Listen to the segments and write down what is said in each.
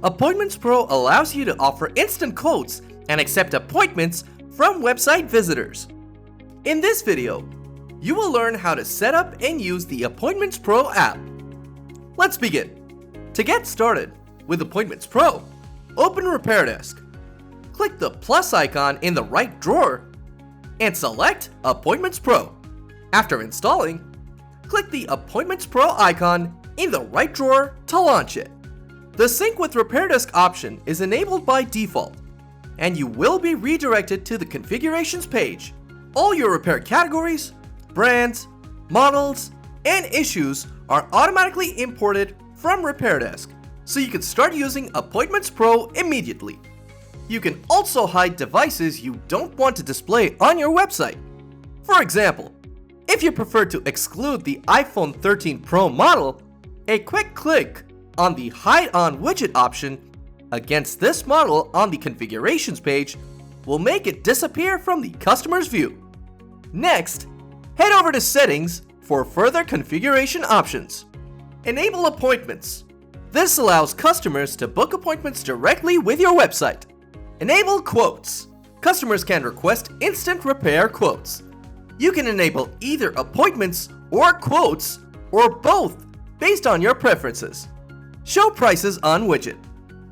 Appointments Pro allows you to offer instant quotes and accept appointments from website visitors. In this video, you will learn how to set up and use the Appointments Pro app. Let's begin. To get started with Appointments Pro, open RepairDesk. Click the plus icon in the right drawer and select Appointments Pro. After installing, click the Appointments Pro icon in the right drawer to launch it. The Sync with RepairDesk option is enabled by default, and you will be redirected to the configurations page. All your repair categories, brands, models, and issues are automatically imported from RepairDesk, so you can start using Appointments Pro immediately. You can also hide devices you don't want to display on your website. For example, if you prefer to exclude the iPhone 13 Pro model, a quick click on the Hide On widget option against this model on the configurations page will make it disappear from the customer's view. Next, head over to Settings for further configuration options. Enable appointments. This allows customers to book appointments directly with your website. Enable quotes. Customers can request instant repair quotes. You can enable either appointments or quotes, or both based on your preferences. Show prices on widget.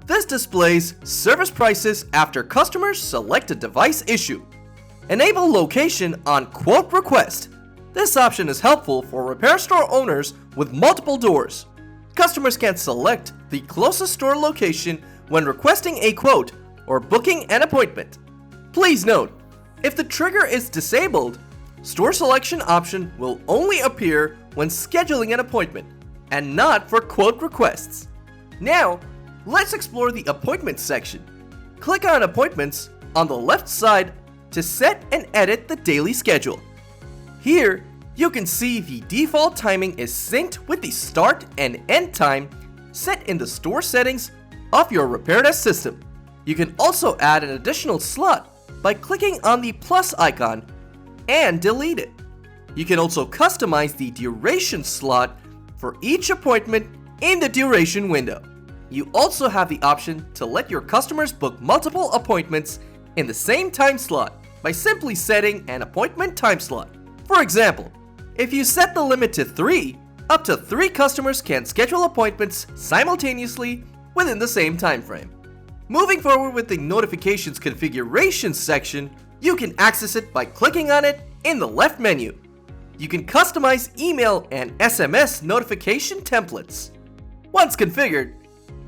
This displays service prices after customers select a device issue. Enable location on quote request. This option is helpful for repair store owners with multiple doors. Customers can select the closest store location when requesting a quote or booking an appointment. Please note, if the trigger is disabled, store selection option will only appear when scheduling an appointment and not for quote requests. Now, let's explore the appointments section. Click on appointments on the left side to set and edit the daily schedule. Here, you can see the default timing is synced with the start and end time set in the store settings of your RepairDesk system. You can also add an additional slot by clicking on the plus icon and delete it. You can also customize the duration slot for each appointment in the duration window. You also have the option to let your customers book multiple appointments in the same time slot by simply setting an appointment time slot. For example, if you set the limit to 3, up to 3 customers can schedule appointments simultaneously within the same time frame. Moving forward with the notifications configuration section, you can access it by clicking on it in the left menu. You can customize email and SMS notification templates. Once configured,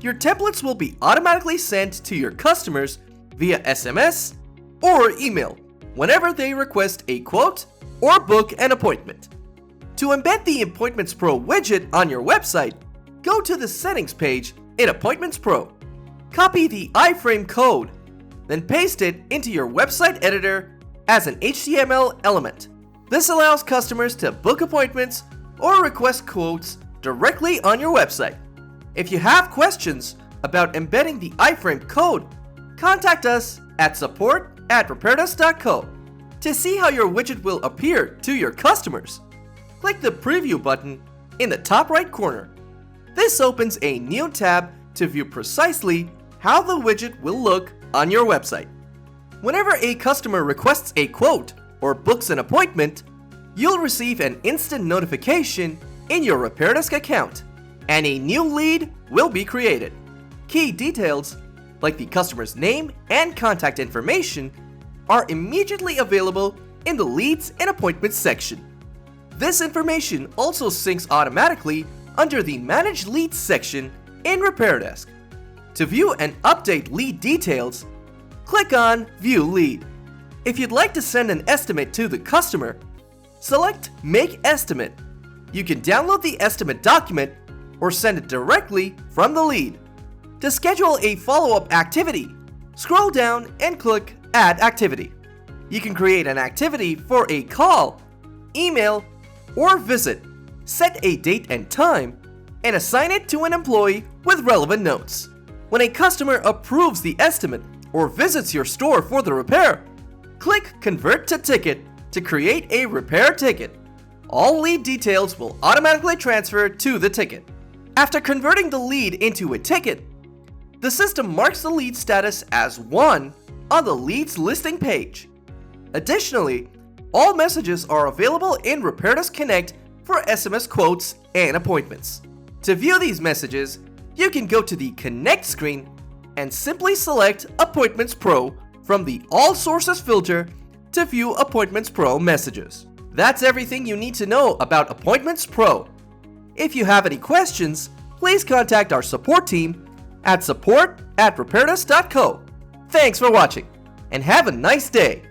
your templates will be automatically sent to your customers via SMS or email whenever they request a quote or book an appointment. To embed the Appointments Pro widget on your website, go to the Settings page in Appointments Pro. Copy the iframe code, then paste it into your website editor as an HTML element. This allows customers to book appointments or request quotes directly on your website. If you have questions about embedding the iframe code, contact us at support@repairdesk.co. To see how your widget will appear to your customers, click the Preview button in the top right corner. This opens a new tab to view precisely how the widget will look on your website. Whenever a customer requests a quote or books an appointment, you'll receive an instant notification in your RepairDesk account, and a new lead will be created. Key details, like the customer's name and contact information, are immediately available in the Leads and Appointments section. This information also syncs automatically under the Manage Leads section in RepairDesk. To view and update lead details, click on View Lead. If you'd like to send an estimate to the customer, select Make Estimate. You can download the estimate document or send it directly from the lead. To schedule a follow-up activity, scroll down and click Add Activity. You can create an activity for a call, email, or visit, set a date and time, and assign it to an employee with relevant notes. When a customer approves the estimate or visits your store for the repair, click Convert to Ticket to create a repair ticket. All lead details will automatically transfer to the ticket. After converting the lead into a ticket, the system marks the lead status as 1 on the leads listing page. Additionally, all messages are available in RepairDesk Connect for SMS quotes and appointments. To view these messages, you can go to the Connect screen and simply select Appointments Pro from the All Sources filter to view Appointments Pro messages. That's everything you need to know about Appointments Pro. If you have any questions, please contact our support team at support@repairdesk.co. Thanks for watching, and have a nice day!